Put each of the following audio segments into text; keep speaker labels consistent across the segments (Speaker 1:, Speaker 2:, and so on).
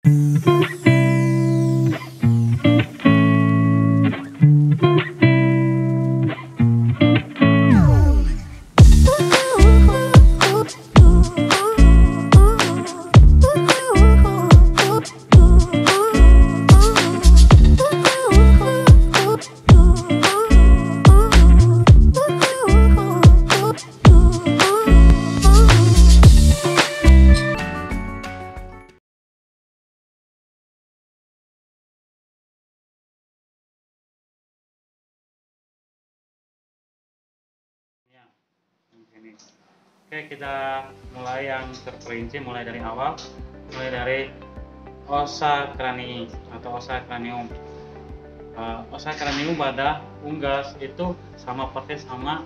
Speaker 1: Ini. Oke, kita mulai yang terperinci, mulai dari awal, mulai dari ossa cranii atau ossa cranium. Ossa cranium pada unggas itu sama persis sama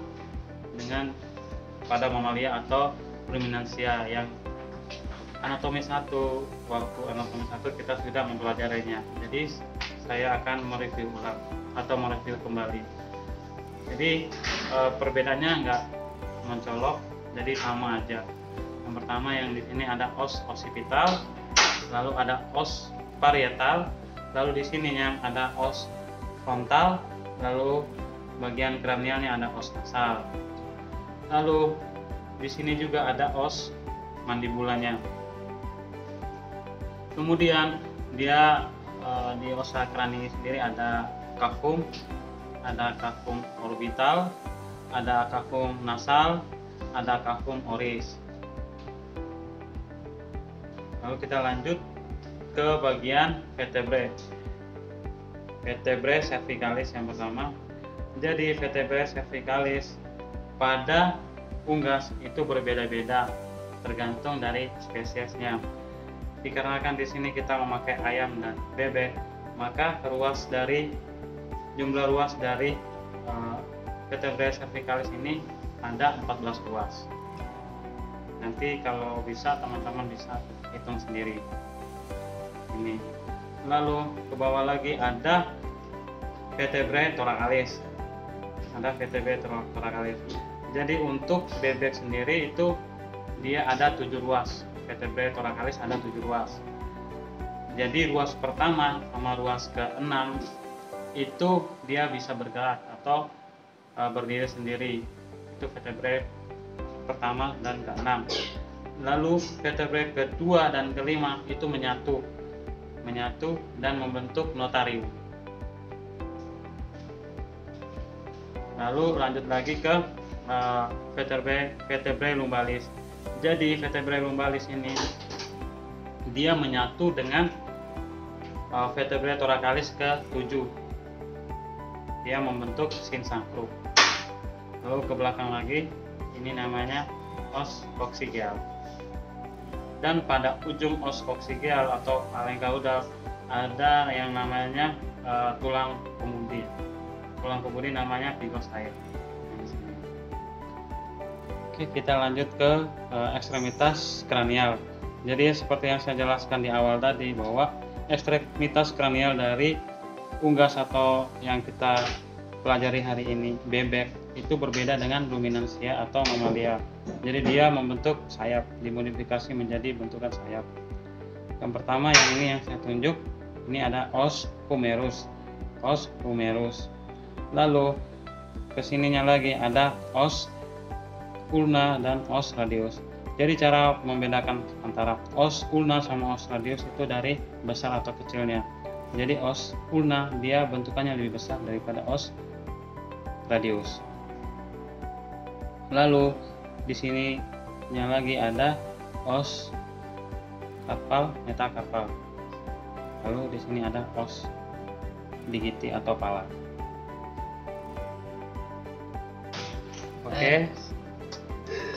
Speaker 1: dengan pada mamalia atau ruminansia yang anatomi 1. Waktu anatomi 1 kita sudah mempelajarinya. Jadi saya akan mereview ulang atau mereview kembali. Jadi perbedaannya enggak mencolok, jadi sama aja. Yang pertama yang di sini ada os occipital, lalu ada os parietal, lalu di sininya ada os frontal, lalu bagian kranialnya ada os nasal. Lalu di sini juga ada os mandibulanya. Kemudian dia di ossa cranii sendiri ada cavum, ada cavum orbital, ada cavum nasal, ada cavum oris. Lalu kita lanjut ke bagian vertebrae. Vertebrae cervicalis yang pertama. Jadi vertebrae cervicalis pada unggas itu berbeda-beda tergantung dari spesiesnya. Dikarenakan di sini kita memakai ayam dan bebek, maka jumlah ruas dari vertebrae cervicalis ini ada 14 ruas. Nanti kalau bisa teman-teman bisa hitung sendiri. Ini. Lalu ke bawah lagi ada vertebrae thoracalis. Ada vertebrae thoracalis. Jadi untuk bebek sendiri itu dia ada 7 ruas. Vertebrae thoracalis ada 7 ruas. Jadi ruas pertama sama ruas ke-6 itu dia bisa bergerak atau berdiri sendiri. Itu vertebrae pertama dan ke-6. Lalu vertebrae kedua dan kelima itu menyatu dan membentuk notarium. Lalu lanjut lagi ke vertebrae lumbalis. Jadi vertebrae lumbalis ini dia menyatu dengan vertebrae thoracalis ke-7. Dia membentuk sinsangkruk. Lalu ke belakang lagi, ini namanya os coccygeal. Dan pada ujung os coccygeal atau paling caudal ada yang namanya tulang kemudi. Tulang kemudi namanya pygosteid. Oke, kita lanjut ke ekstremitas kranial. Jadi seperti yang saya jelaskan di awal tadi bahwa ekstremitas kranial dari unggas atau yang kita pelajari hari ini, bebek, itu berbeda dengan ruminansia atau mamalia. Jadi dia membentuk sayap, dimodifikasi menjadi bentukan sayap. Yang pertama yang ini yang saya tunjuk, ini ada os humerus. Os humerus. Lalu kesininya lagi ada os ulna dan os radius. Jadi cara membedakan antara os ulna sama os radius itu dari besar atau kecilnya. Jadi os ulna dia bentukannya lebih besar daripada os radius. Lalu di sininya lagi ada os karpal, metakarpal. Lalu di sini ada os digiti atau pala. Oke.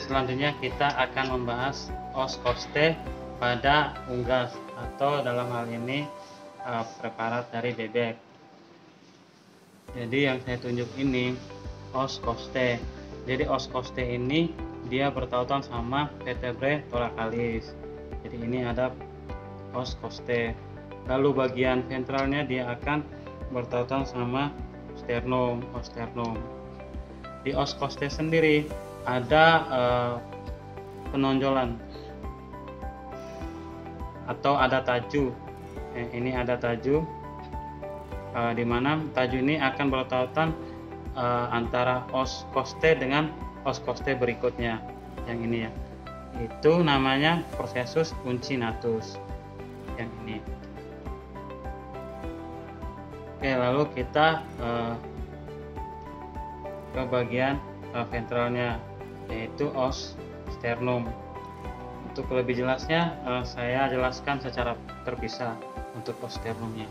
Speaker 1: Selanjutnya kita akan membahas os costae pada unggas atau dalam hal ini preparat dari bebek. Jadi yang saya tunjuk ini os costae. Jadi os costae ini dia bertautan sama vertebrae thoracalis. Jadi ini ada os costae. Lalu bagian ventralnya dia akan bertautan sama sternum, os sternum. Di os costae sendiri ada penonjolan atau ada taju Ini ada taju, di mana taju ini akan bertautan antara os coste dengan os coste berikutnya, yang ini ya, itu namanya processus uncinatus yang ini. Oke, lalu kita ke bagian ventralnya, yaitu os sternum. Untuk lebih jelasnya saya jelaskan secara terpisah untuk os sternumnya.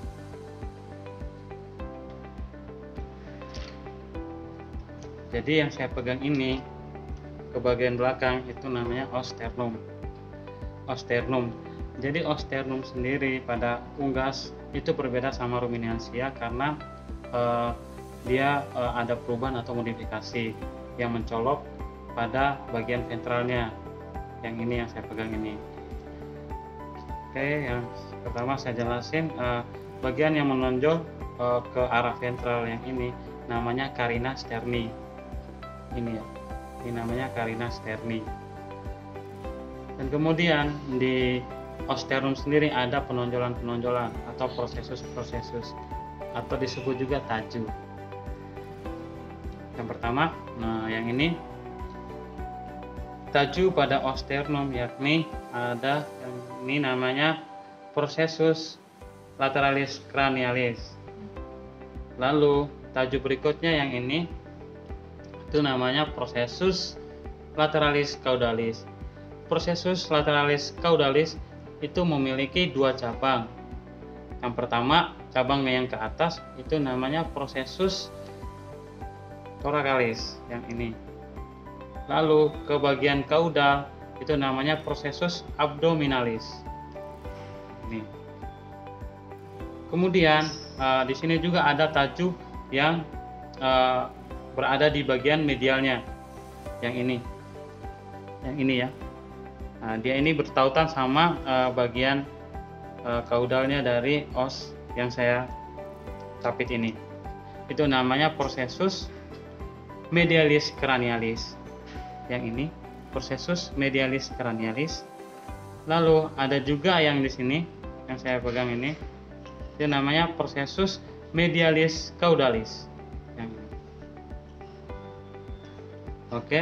Speaker 1: Jadi yang saya pegang ini ke bagian belakang itu namanya os sternum. Os sternum. Jadi os sternum sendiri pada unggas itu berbeda sama ruminansia karena dia ada perubahan atau modifikasi yang mencolok pada bagian ventralnya. Yang ini yang saya pegang ini. Oke, yang pertama saya jelasin bagian yang menonjol ke arah ventral yang ini namanya carina sterni. Ini ya, ini namanya carina sterni. Dan kemudian di os sternum sendiri ada penonjolan-penonjolan atau processus-processus atau disebut juga taju. Yang pertama, yang ini taju pada os sternum, yakni ada yang ini namanya processus lateralis cranialis. Lalu taju berikutnya yang ini itu namanya processus lateralis caudalis. Processus lateralis caudalis itu memiliki dua cabang. Yang pertama, cabang yang ke atas itu namanya processus thoracalis yang ini. Lalu ke bagian caudal itu namanya processus abdominalis. Ini. Kemudian di sini juga ada taju yang berada di bagian medialnya, yang ini ya. Dia ini bertautan sama bagian caudalnya dari os yang saya capit ini. Itu namanya processus medialis cranialis. Yang ini processus medialis cranialis. Lalu ada juga yang di sini yang saya pegang ini, itu namanya processus medialis caudalis. Yang ini. Oke.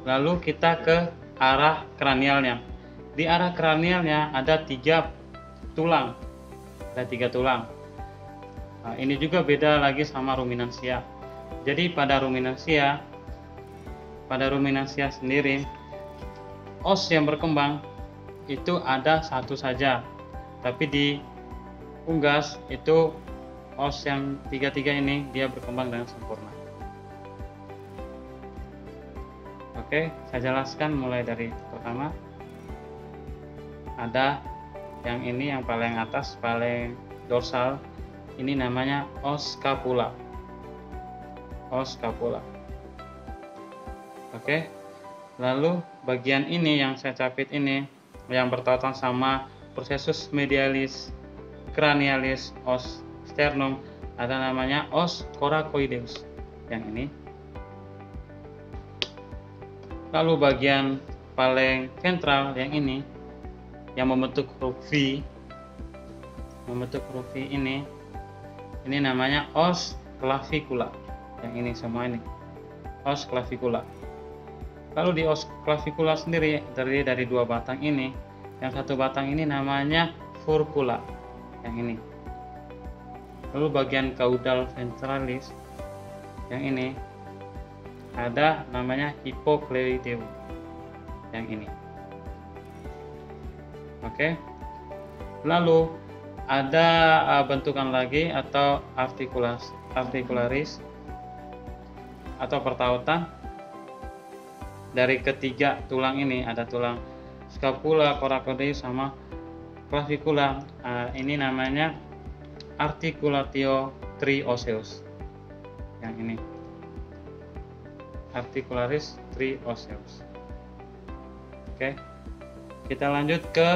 Speaker 1: Lalu kita ke arah kranialnya. Di arah kranialnya ada 3 tulang. Ada 3 tulang. Ini juga beda lagi sama ruminansia. Jadi pada ruminansia sendiri, os yang berkembang itu ada satu saja. Tapi di unggas itu os yang 3 ini dia berkembang dengan sempurna. Oke, saya jelaskan mulai dari pertama. Ada yang ini yang paling atas, paling dorsal. Ini namanya os scapula. Os scapula. Oke. Lalu bagian ini yang saya capit ini yang bertautan sama processus medialis cranialis os sternum, ada namanya os coracoideus. Yang ini. Lalu bagian paling ventral yang ini yang membentuk huruf V, ini namanya os clavicula. Yang ini semua ini os clavicula. Lalu di os clavicula sendiri terdiri dari 2 batang ini. Yang satu batang ini namanya furcula. Yang ini. Lalu bagian caudal ventralis yang ini ada namanya hypocleidomastoid yang ini. Oke. Lalu ada bentukan lagi atau articularis atau pertautan dari ketiga tulang ini. Ada tulang scapula, coracoideus sama clavicula. Ini namanya articulatio triosseus. Yang ini. Articularis triosseus. Oke. Kita lanjut ke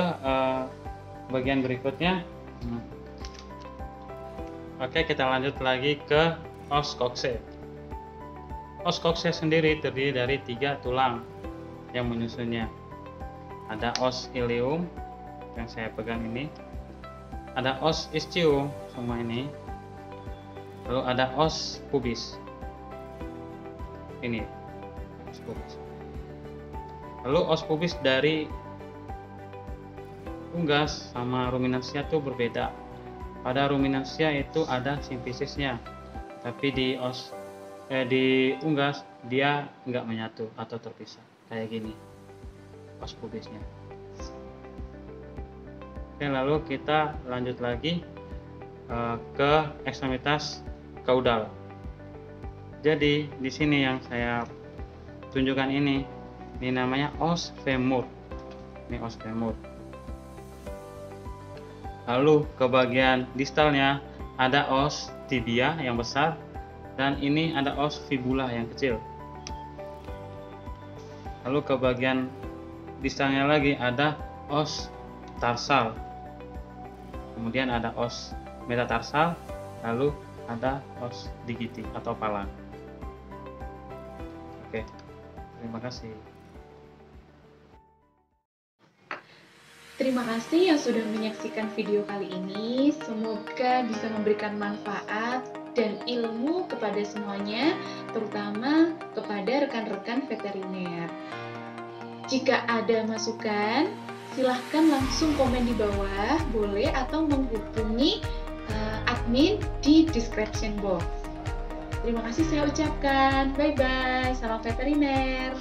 Speaker 1: bagian berikutnya. Oke, kita lanjut lagi ke os coxae. Os coxae sendiri terdiri dari 3 tulang yang menyusunnya. Ada os ilium yang saya pegang ini. ada os ischio semua ini, lalu ada os pubis ini, os pubis. Lalu os pubis dari unggas sama ruminansia itu berbeda. Pada ruminansia itu ada simfisisnya, tapi di unggas dia nggak menyatu atau terpisah kayak gini os pubisnya. Oke, lalu kita lanjut lagi ke ekstremitas kaudal. Jadi di sini yang saya tunjukkan ini namanya os femur. Ini os femur. Lalu ke bagian distalnya ada os tibia yang besar, dan ini ada os fibula yang kecil. Lalu ke bagian distalnya lagi ada os tarsal, kemudian ada os metatarsal, lalu ada os digiti atau palang. Oke, terima kasih.
Speaker 2: Terima kasih yang sudah menyaksikan video kali ini. Semoga bisa memberikan manfaat dan ilmu kepada semuanya, terutama kepada rekan-rekan veteriner. Jika ada masukan, silahkan langsung komen di bawah, boleh, atau menghubungi admin di description box. Terima kasih saya ucapkan. Bye-bye. Salam veteriner.